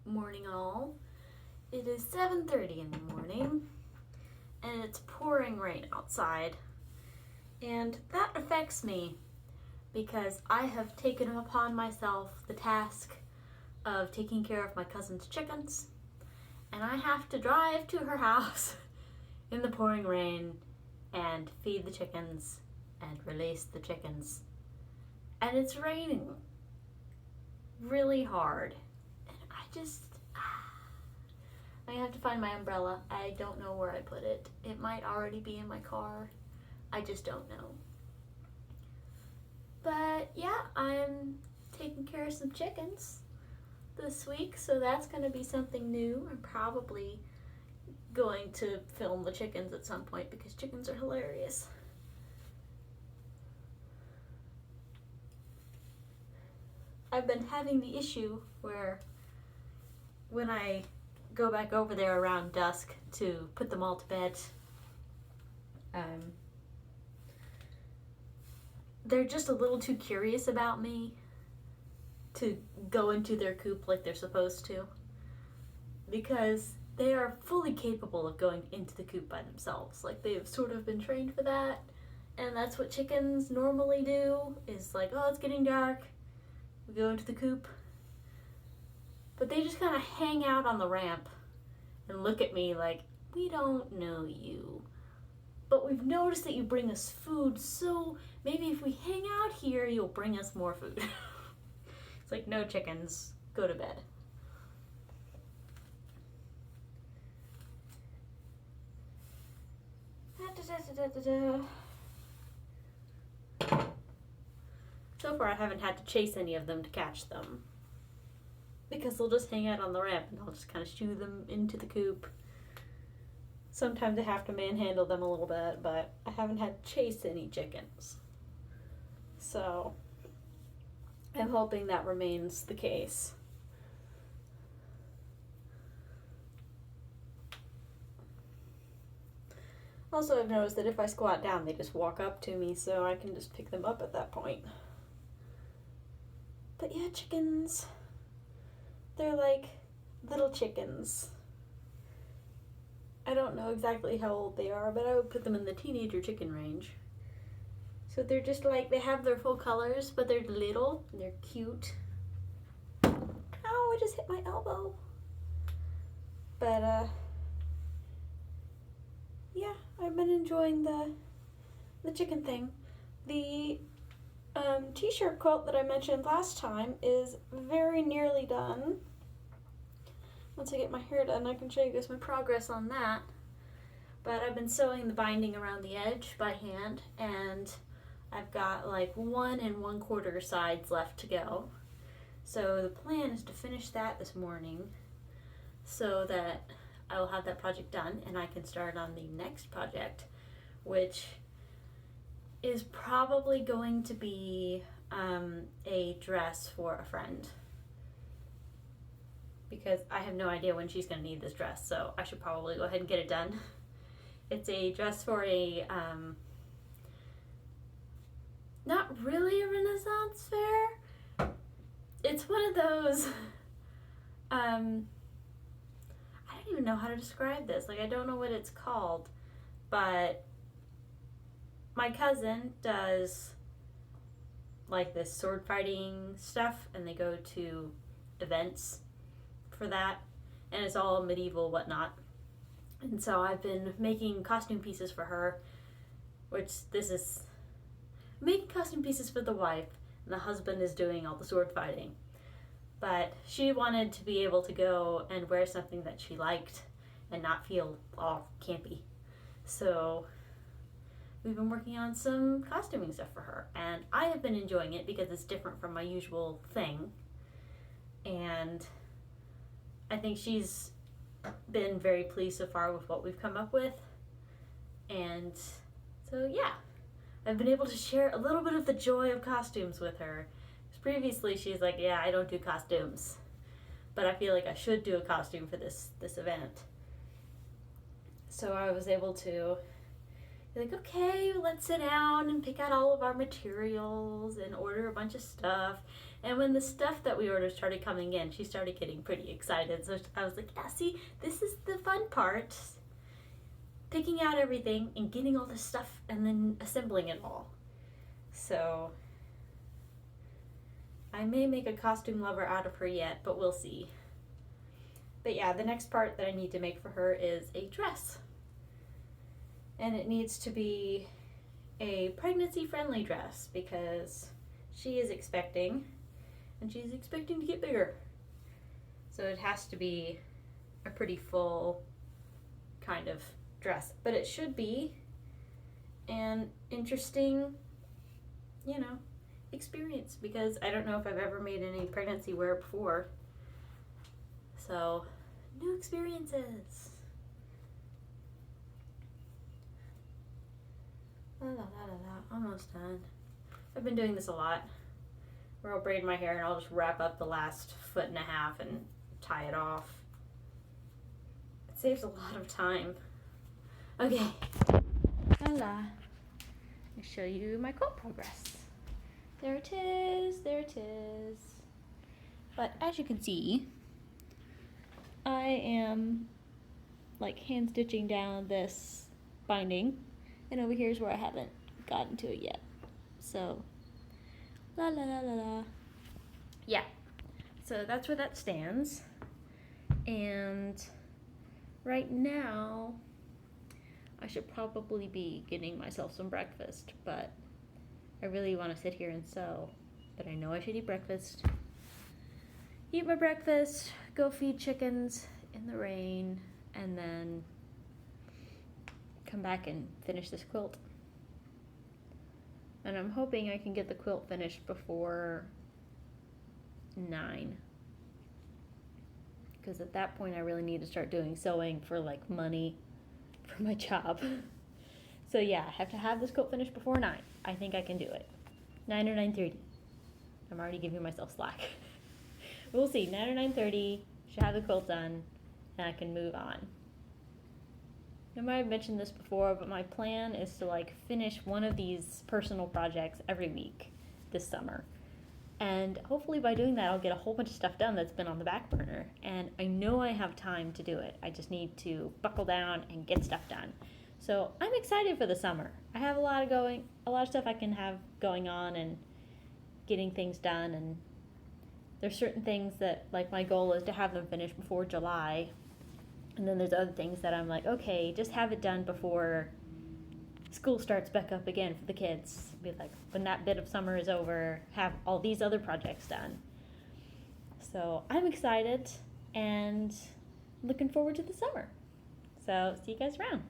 morning all. It is 7:30 in the morning and it's pouring rain outside. And that affects me because I have taken upon myself the task of taking care of my cousin's chickens, and I have to drive to her house in the pouring rain and feed the chickens and release the chickens. And it's raining really hard. And I have to find my umbrella. I don't know where I put it. It might already be in my car. I just don't know. But yeah, I'm taking care of some chickens this week, so that's going to be something new. I'm probably going to film the chickens at some point because chickens are hilarious. I've been having the issue where when I go back over there around dusk to put them all to bed, they're just a little too curious about me to go into their coop like they're supposed to, because they are fully capable of going into the coop by themselves. Like, they've sort of been trained for that, and that's what chickens normally do, is like, oh, it's getting dark, we go into the coop. But they just kind of hang out on the ramp and look at me like, we don't know you, but we've noticed that you bring us food, so maybe if we hang out here, you'll bring us more food. It's like, no, chickens, go to bed. So far, I haven't had to chase any of them to catch them, because they'll just hang out on the ramp and I'll just kind of shoo them into the coop. Sometimes I have to manhandle them a little bit, but I haven't had to chase any chickens. So I'm hoping that remains the case. Also, I've noticed that if I squat down, they just walk up to me, so I can just pick them up at that point. But yeah, chickens. They're like little chickens. I don't know exactly how old they are, but I would put them in the teenager chicken range. So they're just like, they have their full colors, but they're little, and they're cute. Ow, I just hit my elbow. But, yeah, I've been enjoying the chicken thing. The t-shirt quilt that I mentioned last time is very nearly done. Once I get my hair done, I can show you guys my progress on that. But I've been sewing the binding around the edge by hand, and I've got like 1 1/4 sides left to go. So the plan is to finish that this morning so that I will have that project done and I can start on the next project, which is probably going to be a dress for a friend, because I have no idea when she's going to need this dress, so I should probably go ahead and get it done. It's a dress for a, not really a Renaissance fair. It's one of those, I don't even know how to describe this. Like, I don't know what it's called, but my cousin does like this sword fighting stuff, and they go to events for that, and it's all medieval whatnot. And so I've been making costume pieces for her, which this is making costume pieces for the wife, and the husband is doing all the sword fighting. But she wanted to be able to go and wear something that she liked and not feel all campy. So we've been working on some costuming stuff for her, and I have been enjoying it because it's different from my usual thing. And I think she's been very pleased so far with what we've come up with. And so yeah, I've been able to share a little bit of the joy of costumes with her. Because previously she's like, yeah, I don't do costumes, but I feel like I should do a costume for this event. So I was able to be like, okay, let's sit down and pick out all of our materials and order a bunch of stuff. And when the stuff that we ordered started coming in, she started getting pretty excited. So I was like, yeah, see, this is the fun part. Picking out everything and getting all this stuff and then assembling it all. So I may make a costume lover out of her yet, but we'll see. But yeah, the next part that I need to make for her is a dress. And it needs to be a pregnancy-friendly dress because she is expecting, and she's expecting to get bigger. So it has to be a pretty full kind of dress. But it should be an interesting, experience because I don't know if I've ever made any pregnancy wear before. So, new experiences. Almost done. I've been doing this a lot where I'll braid my hair and I'll just wrap up the last 1.5 feet and tie it off. It saves a lot of time. Okay. Let me show you my quilt progress. There it is. There it is. But as you can see, I am like hand stitching down this binding. And over here is where I haven't gotten to it yet. So, la la la la la. Yeah. So that's where that stands. And right now, I should probably be getting myself some breakfast. But I really want to sit here and sew. But I know I should eat breakfast. Eat my breakfast, go feed chickens in the rain, and then come back and finish this quilt. And I'm hoping I can get the quilt finished before 9. Because at that point I really need to start doing sewing for like money for my job. So yeah, I have to have this quilt finished before 9. I think I can do it. 9 or 9:30. I'm already giving myself slack. We'll see. 9 or 9:30, should have the quilt done, and I can move on. I might have mentioned this before, but my plan is to like finish one of these personal projects every week this summer. And hopefully by doing that, I'll get a whole bunch of stuff done that's been on the back burner. And I know I have time to do it. I just need to buckle down and get stuff done. So I'm excited for the summer. I have a lot of stuff I can have going on and getting things done. And there's certain things that like my goal is to have them finished before July. And then there's other things that I'm like, okay, just have it done before school starts back up again for the kids. Be like, when that bit of summer is over, have all these other projects done. So I'm excited and looking forward to the summer. So see you guys around.